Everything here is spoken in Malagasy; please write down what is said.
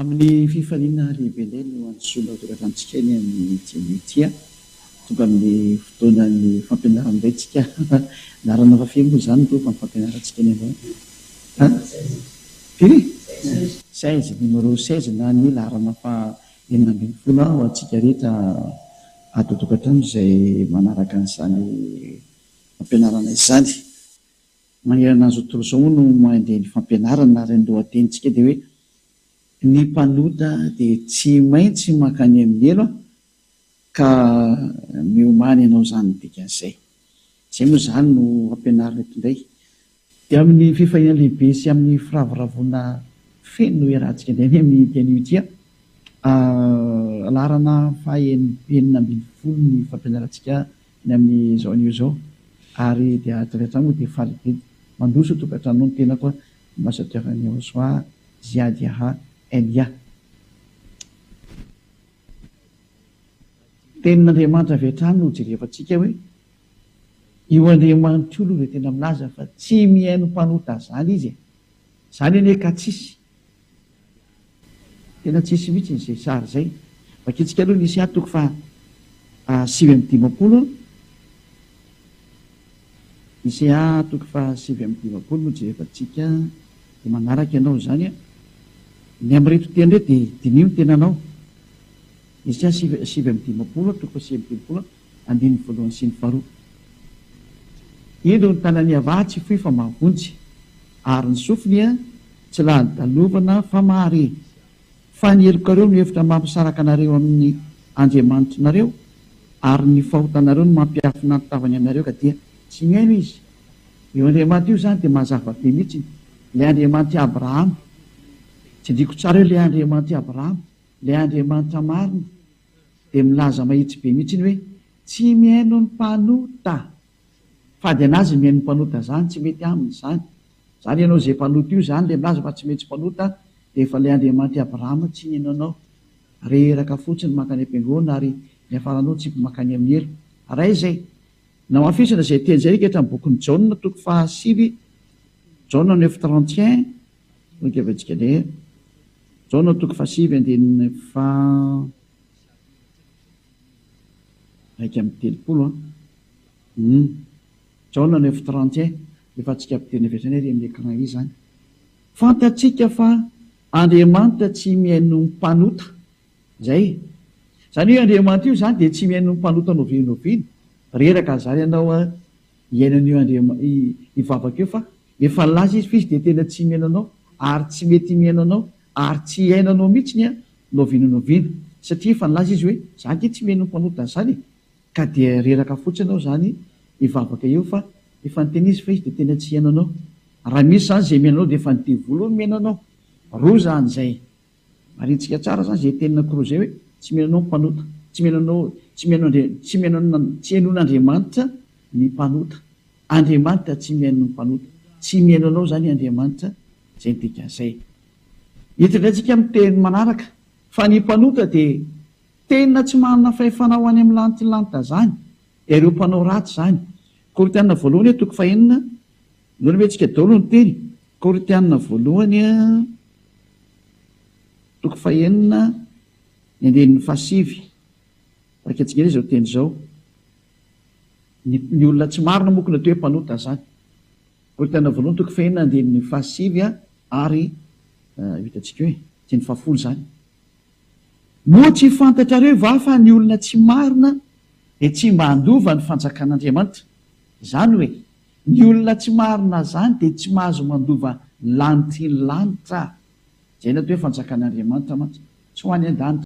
Amin'ny fifaliana lehibe indray no antsoina tokatantsika eny amin'ny jemitia tonga amin'ny fotoanan'ny fampianarana indray tsika narana fa feno moa zany tofa ny fampianarantsika eny avao firy 16 numéro 16 na ny larana fa 19 ho antsika rehetra ato tokatrano izay manaraka an'izany fampianarana izany manerana azy otorozao no mandeha ny fampianarana ary andohatentsika dia hoe ny mpanota dia tsy maintsy makany amin'ny elo ka miomany ianao zany dikan'izay zay moa zany no fampianarana eto indray dia amin'ny fifahina lehibe sy amin'ny firavoravona feno iarahantsika indray ny amin'ny tianiotia larana fahenina ambin'ny folo ny fampianarantsika ny amin'ny zao anio zao ary dia tokatrano dia faly mandroso tokatrano ny tena koa masatiavany ao soa ziadyaha elia tenin'andriamanitra avy hatrany no jerefantsika hoe io andriamanitra io aloha dia tena milaza fa tsy mihaino mpanota zany izy zany anie ka tsisy tena tsisy mihitsy nyzay sary zay vaketsika aloha nisy atoko fa 7:50 nisy atoko fa 7:50 no jerefantsika dia manaraka ianao zany a ny am'reto teny reo dia dinio ny tenanao izy 7:50 toko fa 7:50 andiny voalohany sy ny faharoa endo ny tanany avatsy foy fa mahavonjy ary ny sofiny a tsy laha nydalovana fa mahare fa ny helokareo no efitra mampisaraka anareo amin'ny andriamanitra nareo ary ny fahotanareo no mampiafina nytavany anareo ka dia tsy mihaino izy io andriamanitra io zany dia mahazava be mihitsy ilay andriamanitra abrahama tsy ndriko tsara hoe ilay andriamanitra abrahama ilay andriamanitra marina dia milaza mahitsy be mihitsy iny hoe tsy mihaino ny mpanota fady anazy mihaino ny mpanota zany tsy mety aminy zany zany ianao zay mpanota io zany le milaza fa tsy mety mpanota dia efa ilay andriamanitra abrahama tsy nyainanao reraka fotsiny makany am-piangona ary ny afaranao tsy makany amin'ny elo ray zay nao afisana zay teny zay rika hatra ny bokyny jaona toko fa 7 jaona 9:31 nokavatsika le jaona toko fa 7 andininy fa raika amin'ny telopolo jaona 9:31 efa tsika ampiteny aviatrany ary amin'ny écran izy zany fantatsika fa andriamanitra tsy mihaino mpanota zay zany hoe andriamanitra io zany dia tsy mihaino mpanota novinoviny reraka zany ianao hiainan'io ivavaka io fa efa laza izy fa izy dia tena tsy mihainanao ary tsy mety mihainanao ary tsy hainanao mihitsiny a novinonovina satria efa nilaza izy hoe zany ty tsy mihaino mpanota zany ka dia reraka fotsy anao zany ivavaka io fa efa nytena izy fa izy dia tena tsy hainanao raha misy zany zay mihainanao dia efa nyty voalohany mihainanao roa zany zay marintsika tsara zany zay tenina koroa zay hoe tsy mihainanao mpanota tsy hainon'andriamanitra ny mpanota andriamanitra tsy mihaino ny mpanota tsy mihainanao zany andriamanitra zay ntikan'izay hitondrayntsika amin'ny teny manaraka fa ny mpanota dia tena tsy manana fahefanao any amin'ny lanitylanta zany ireo mpanao ratsy zany Koritianina voalohany toko fa 9 nohony metsika daholo ny teny Koritianina voalohany toko fa 9 ny andinin'ny fa 7 raketsika zao teny zao ny olona tsy marina mokona to hoe mpanota zany Koritianina voalohany toko fa 9 andinin'ny fa 7 ary hitatsika hoe ty ny fahafolo zany moa tsy fantatrareo va fa ny olona tsy marina dia tsy mba handova ny fanjakan'andriamanitra zany hoe ny olona tsy marina zany dia tsy mahazo mandova lanitry ny lanitra zay na to hoe fanjakan'andriamanitra mantsy tsy ho any an-danitra